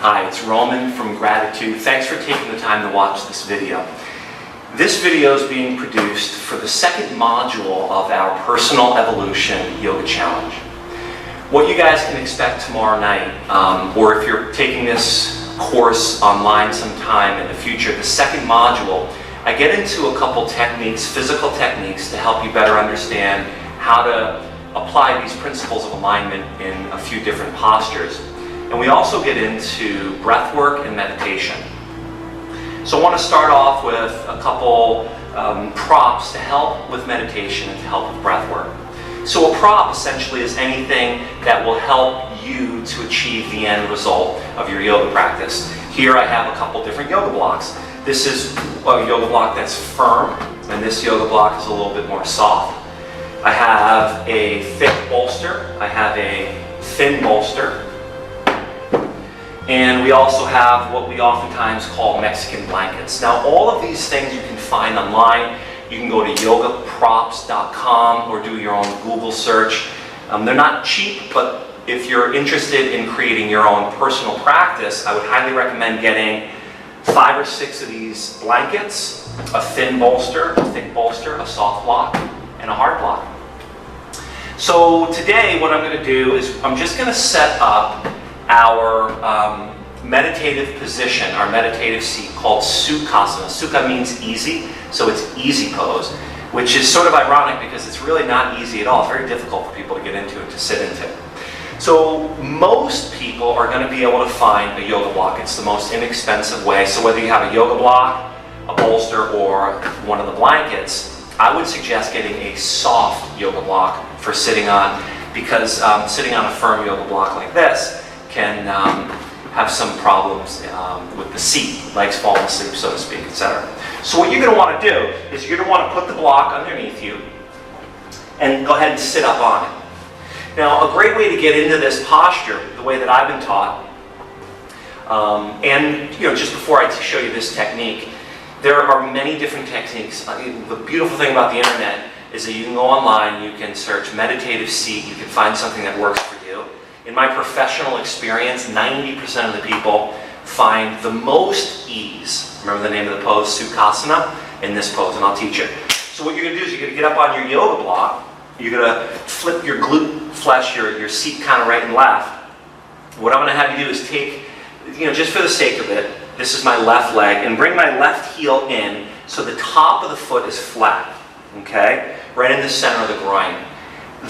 Hi, it's Roman from Gratitude. Thanks for taking the time to watch this video. This video is being produced for the second module of our Personal Evolution Yoga Challenge. What you guys can expect tomorrow night, or if you're taking this course online sometime in the future, the second module, I get into a couple techniques, physical techniques, to help you better understand how to apply these principles of alignment in a few different postures. And we also get into breath work and meditation. So I want to start off with a couple props to help with meditation and to help with breath work. So a prop essentially is anything that will help you to achieve the end result of your yoga practice. Here I have a couple different yoga blocks. This is a yoga block that's firm, and this yoga block is a little bit more soft. I have a thick bolster, I have a thin bolster, and we also have what we oftentimes call Mexican blankets. Now all of these things you can find online. You can go to yogaprops.com or do your own Google search. They're not cheap, but if you're interested in creating your own personal practice, I would highly recommend getting 5 or 6 of these blankets, a thin bolster, a thick bolster, a soft block, and a hard block. So today what I'm going to do is I'm just going to set up our meditative position, our meditative seat called Sukhasana. Sukha means easy, so it's easy pose, which is sort of ironic because it's really not easy at all. It's very difficult for people to get into and to sit into. So most people are going to be able to find a yoga block. It's the most inexpensive way. So whether you have a yoga block, a bolster, or one of the blankets, I would suggest getting a soft yoga block for sitting on, because sitting on a firm yoga block like this can have some problems with the seat, legs falling asleep, so to speak, etc. So what you're going to want to do is you're going to want to put the block underneath you and go ahead and sit up on it. Now, a great way to get into this posture, the way that I've been taught, and just before I show you this technique, there are many different techniques. The beautiful thing about the internet is that you can go online, you can search meditative seat, you can find something that works for you. In my professional experience, 90% of the people find the most ease, remember the name of the pose, Sukhasana, in this pose, and I'll teach it. So what you're going to do is you're going to get up on your yoga block, you're going to flip your glute flesh, your seat kind of right and left. What I'm going to have you do is take, just for the sake of it, this is my left leg, and bring my left heel in so the top of the foot is flat, okay? Right in the center of the groin.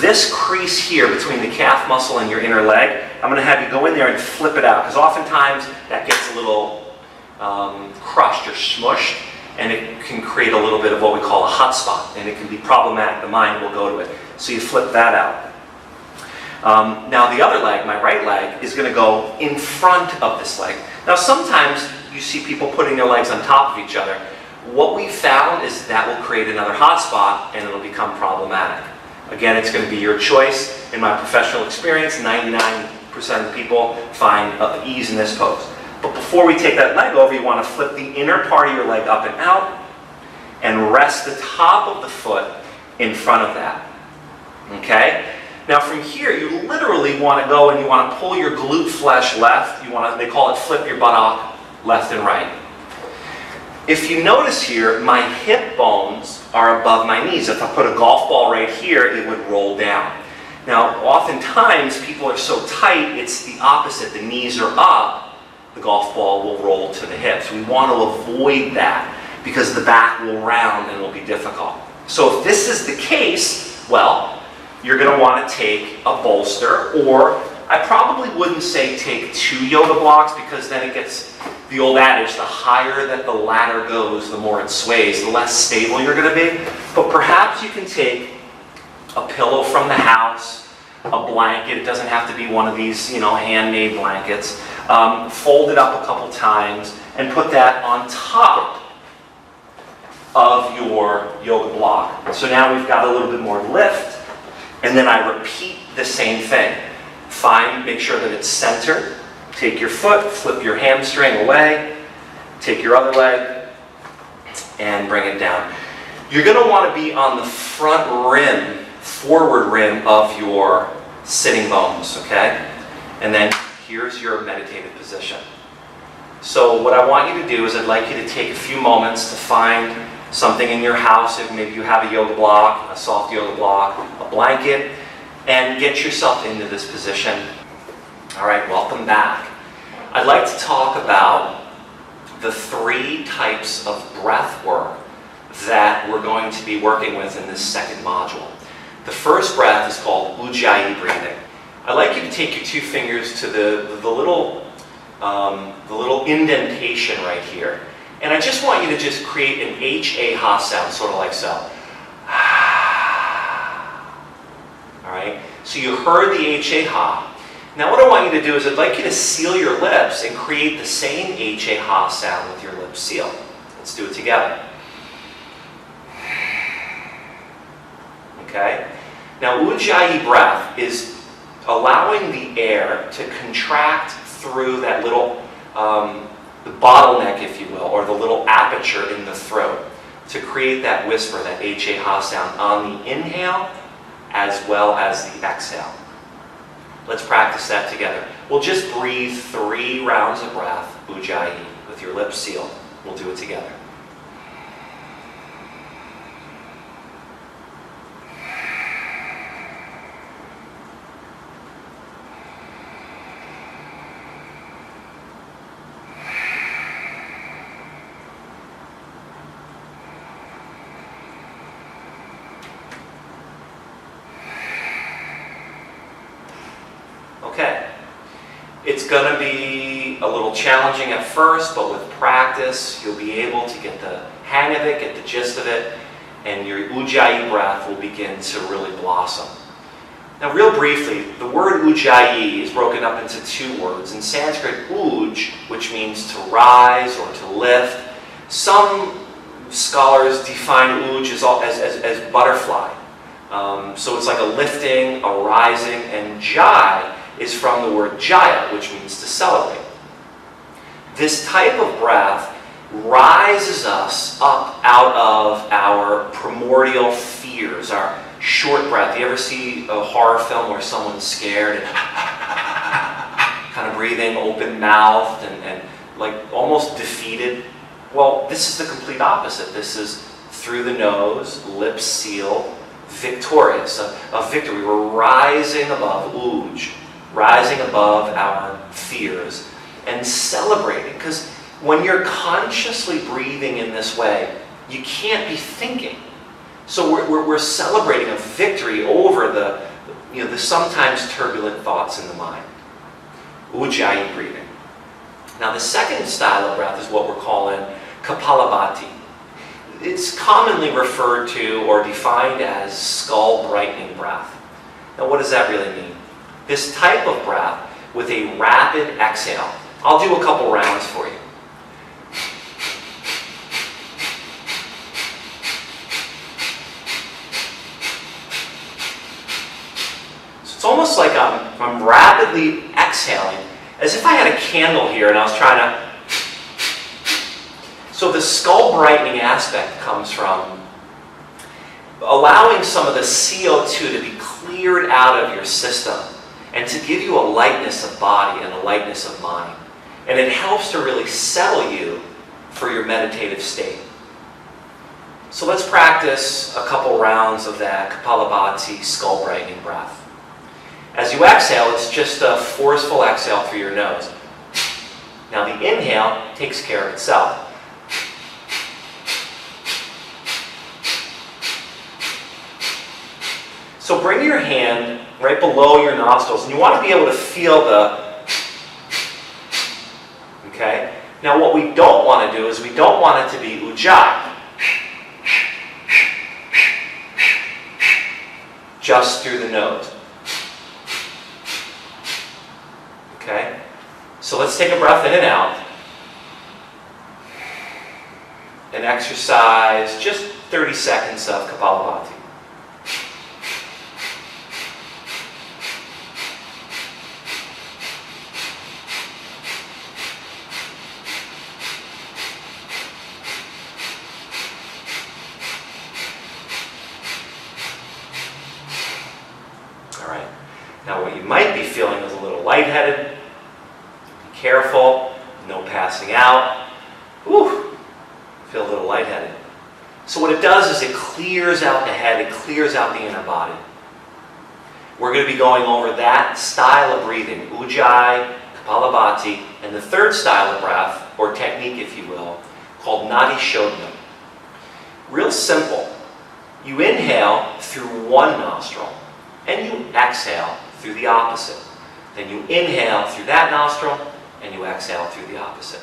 This crease here between the calf muscle and your inner leg, I'm going to have you go in there and flip it out, because oftentimes that gets a little crushed or smushed, and it can create a little bit of what we call a hot spot, and it can be problematic. The mind will go to it. So you flip that out. Now the other leg, my right leg, is going to go in front of this leg. Now sometimes you see people putting their legs on top of each other. What we found is that will create another hot spot, and it'll become problematic. Again, it's going to be your choice. In my professional experience, 99% of people find ease in this pose. But before we take that leg over, you want to flip the inner part of your leg up and out and rest the top of the foot in front of that. Okay? Now from here, you literally want to go and you want to pull your glute flesh left. They call it flip your buttock left and right. If you notice here, my hip bones are above my knees. If I put a golf ball right here, it would roll down. Now, oftentimes, people are so tight, it's the opposite. The knees are up, the golf ball will roll to the hips. We want to avoid that because the back will round and it'll be difficult. So if this is the case, well, you're going to want to take a bolster, or I probably wouldn't say take 2 yoga blocks, because then it gets the old adage, the higher that the ladder goes, the more it sways, the less stable you're going to be. But perhaps you can take a pillow from the house, a blanket. It doesn't have to be one of these, handmade blankets. Fold it up a couple times and put that on top of your yoga block. So now we've got a little bit more lift, and then I repeat the same thing. Make sure that it's centered. Take your foot, flip your hamstring away, take your other leg, and bring it down. You're going to want to be on the front rim, forward rim of your sitting bones, okay? And then Here's your meditative position. So what I want you to do is I'd like you to take a few moments to find something in your house. If maybe you have a yoga block, a soft yoga block, a blanket, and get yourself into this position. All right, welcome back. I'd like to talk about the 3 types of breath work that we're going to be working with in this second module. The first breath is called Ujjayi breathing. I'd like you to take your 2 fingers to the little indentation right here. And I just want you to just create an H-A-ha sound, sort of like so. All right, so you heard the H-A-ha. Now what I want you to do is I'd like you to seal your lips and create the same H-A-ha sound with your lips sealed. Let's do it together. Okay? Now Ujjayi breath is allowing the air to contract through that little the bottleneck, if you will, or the little aperture in the throat to create that whisper, that H-A-ha sound on the inhale as well as the exhale. Let's practice that together. We'll just breathe 3 rounds of breath, Ujjayi, with your lips sealed. We'll do it together. Okay, it's going to be a little challenging at first, but with practice, you'll be able to get the hang of it, get the gist of it, and your Ujjayi breath will begin to really blossom. Now, real briefly, the word Ujjayi is broken up into 2 words. In Sanskrit, Uj, which means to rise or to lift. Some scholars define Uj as butterfly. So it's like a lifting, a rising, and Jai is from the word Jaya, which means to celebrate. This type of breath rises us up out of our primordial fears, our short breath. You ever see a horror film where someone's scared and kind of breathing open-mouthed and like almost defeated? Well, this is the complete opposite. This is through the nose, lips sealed, victorious, a victory. We're rising above Uj, rising above our fears and celebrating. Because when you're consciously breathing in this way, you can't be thinking. So we're celebrating a victory over the sometimes turbulent thoughts in the mind. Ujjayi breathing. Now the second style of breath is what we're calling Kapalabhati. It's commonly referred to or defined as skull brightening breath. Now what does that really mean? This type of breath with a rapid exhale. I'll do a couple rounds for you. So it's almost like I'm rapidly exhaling, as if I had a candle here and I was trying to... So the skull brightening aspect comes from allowing some of the CO2 to be cleared out of your system and to give you a lightness of body and a lightness of mind. And it helps to really settle you for your meditative state. So let's practice a couple rounds of that Kapalabhati skull brightening breath. As you exhale, it's just a forceful exhale through your nose. Now the inhale takes care of itself. So bring your hand right below your nostrils, and you want to be able to feel okay? Now what we don't want to do is we don't want it to be Ujjayi. Just through the nose. Okay? So let's take a breath in and out. And exercise just 30 seconds of Kapalabhati. Now what you might be feeling is a little lightheaded, Careful, no passing out. Whew, feel a little lightheaded. So what it does is it clears out the head, it clears out the inner body. We're going to be going over that style of breathing, Ujjayi, Kapalabhati, and the third style of breath, or technique if you will, called Nadi Shodhana. Real simple. You inhale through one nostril, and you exhale through the opposite. Then you inhale through that nostril, and you exhale through the opposite.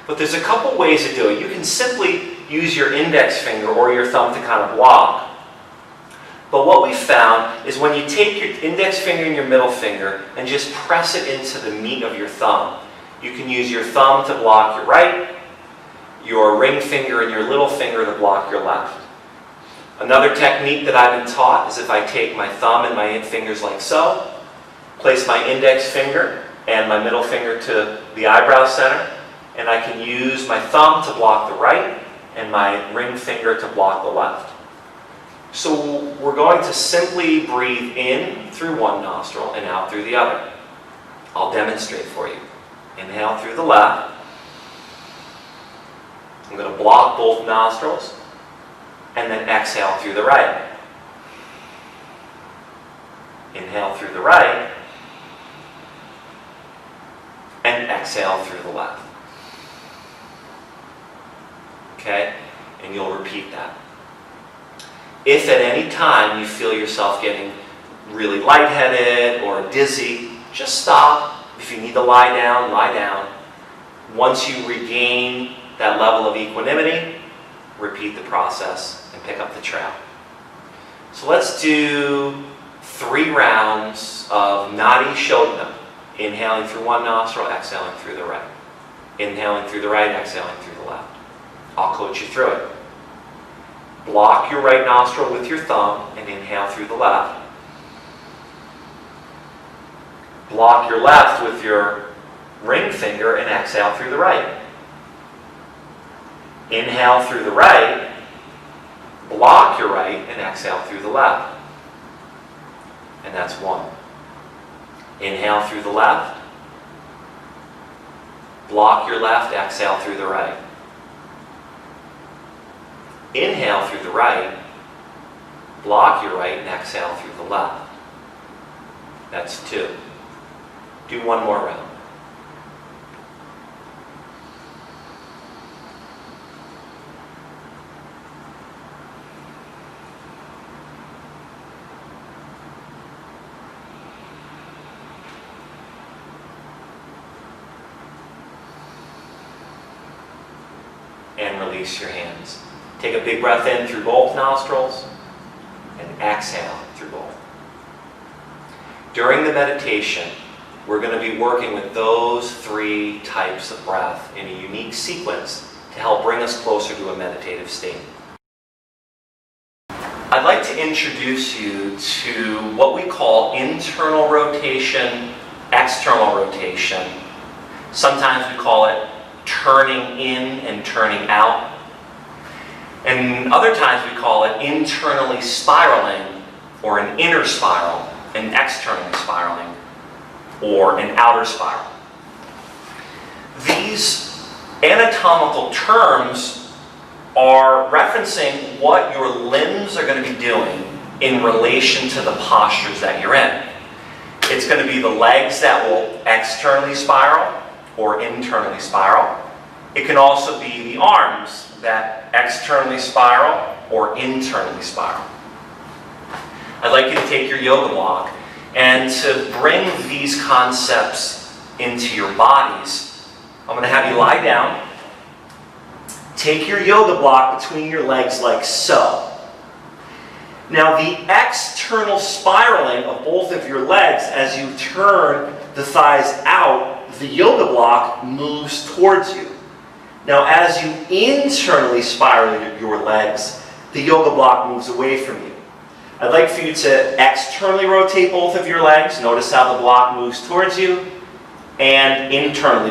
But there's a couple ways to do it. You can simply use your index finger or your thumb to kind of block. But what we found is when you take your index finger and your middle finger and just press it into the meat of your thumb, you can use your thumb to block your right, your ring finger and your little finger to block your left. Another technique that I've been taught is if I take my thumb and my fingers like so, place my index finger and my middle finger to the eyebrow center, and I can use my thumb to block the right and my ring finger to block the left. So we're going to simply breathe in through one nostril and out through the other. I'll demonstrate for you. Inhale through the left. I'm going to block both nostrils and then exhale through the right. Inhale through the right and exhale through the left. Okay? And you'll repeat that. If at any time you feel yourself getting really lightheaded or dizzy, just stop. If you need to lie down, lie down. Once you regain that level of equanimity, repeat the process and pick up the trail. So let's do 3 rounds of Nadi Shodhana. Inhaling through one nostril, exhaling through the right. Inhaling through the right, exhaling through the left. I'll coach you through it. Block your right nostril with your thumb and inhale through the left. Block your left with your ring finger and exhale through the right. Inhale through the right, block your right, and exhale through the left. And that's 1. Inhale through the left, block your left, exhale through the right. Inhale through the right, block your right, and exhale through the left. That's 2. Do 1 more round. And release your hands. Take a big breath in through both nostrils and exhale through both. During the meditation, we're going to be working with those 3 types of breath in a unique sequence to help bring us closer to a meditative state. I'd like to introduce you to what we call internal rotation, external rotation. Sometimes we call it turning in and turning out. And other times we call it internally spiraling, or an inner spiral, and externally spiraling, or an outer spiral. These anatomical terms are referencing what your limbs are going to be doing in relation to the postures that you're in. It's going to be the legs that will externally spiral or internally spiral. It can also be the arms that externally spiral or internally spiral. I'd like you to take your yoga block and to bring these concepts into your bodies. I'm going to have you lie down. Take your yoga block between your legs like so. Now the external spiraling of both of your legs as you turn the thighs out, the yoga block moves towards you. Now as you internally spiral your legs, the yoga block moves away from you. I'd like for you to externally rotate both of your legs. Notice how the block moves towards you. And internally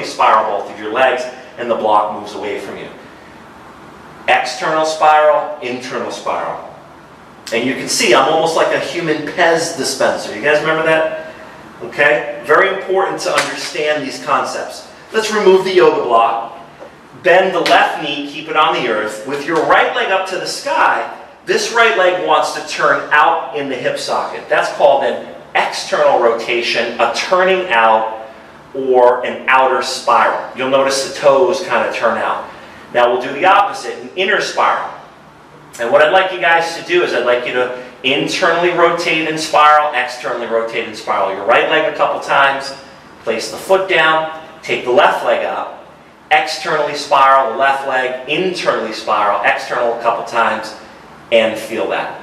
spiral both of your legs, and the block moves away from you. External spiral, internal spiral. And you can see I'm almost like a human Pez dispenser. You guys remember that? Okay? Very important to understand these concepts. Let's remove the yoga block. Bend the left knee, keep it on the earth. With your right leg up to the sky, this right leg wants to turn out in the hip socket. That's called an external rotation, a turning out, or an outer spiral. You'll notice the toes kind of turn out. Now we'll do the opposite, an inner spiral. And what I'd like you guys to do is I'd like you to internally rotate and spiral, externally rotate and spiral your right leg a couple times, place the foot down, take the left leg up, externally spiral the left leg, internally spiral, external a couple times, and feel that.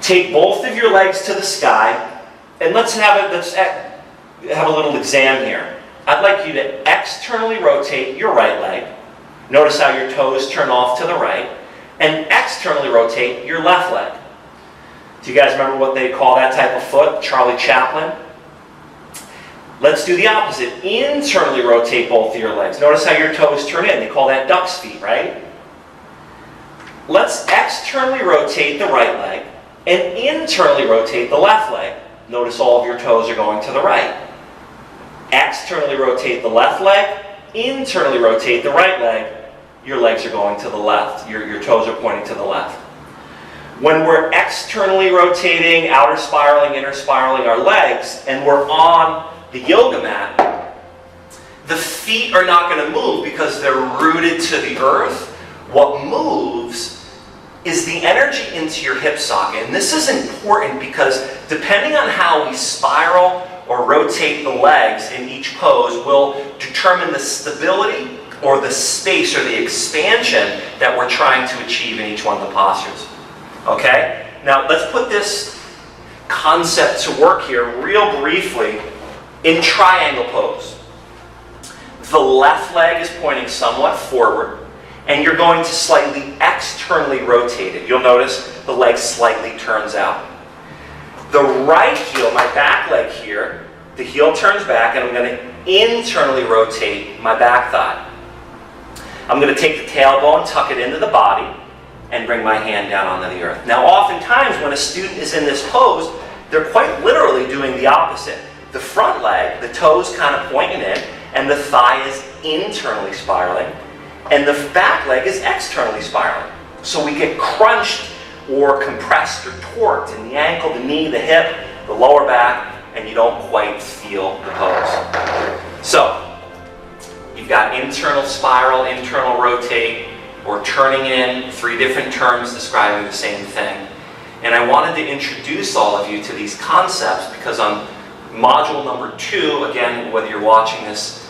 Take both of your legs to the sky, and let's have a little exam here. I'd like you to externally rotate your right leg. Notice how your toes turn off to the right. And externally rotate your left leg. Do you guys remember what they call that type of foot? Charlie Chaplin? Let's do the opposite. Internally rotate both of your legs. Notice how your toes turn in. They call that duck's feet, right? Let's externally rotate the right leg and internally rotate the left leg. Notice all of your toes are going to the right. Externally rotate the left leg, internally rotate the right leg. Your legs are going to the left. Your toes are pointing to the left. When we're externally rotating, outer spiraling, inner spiraling our legs, and we're on the yoga mat, the feet are not going to move because they're rooted to the earth. What moves is the energy into your hip socket. And this is important because depending on how we spiral or rotate the legs in each pose will determine the stability or the space or the expansion that we're trying to achieve in each one of the postures. Okay? Now let's put this concept to work here real briefly in triangle pose. The left leg is pointing somewhat forward, and you're going to slightly externally rotate it. You'll notice the leg slightly turns out. The right heel, my back leg here, the heel turns back, and I'm going to internally rotate my back thigh. I'm going to take the tailbone, tuck it into the body, and bring my hand down onto the earth. Now, oftentimes when a student is in this pose, they're quite literally doing the opposite. The front leg, the toes kind of pointing in, and the thigh is internally spiraling, and the back leg is externally spiraling. So we get crunched or compressed or torqued in the ankle, the knee, the hip, the lower back, and you don't quite feel the pose. So, you've got internal spiral, internal rotate, or turning in, 3 different terms describing the same thing. And I wanted to introduce all of you to these concepts because on module number 2, again, whether you're watching this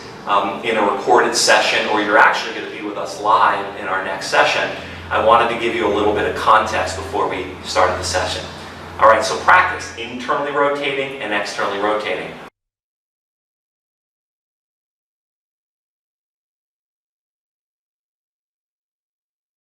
in a recorded session or you're actually going to be with us live in our next session, I wanted to give you a little bit of context before we started the session. All right, so practice internally rotating and externally rotating.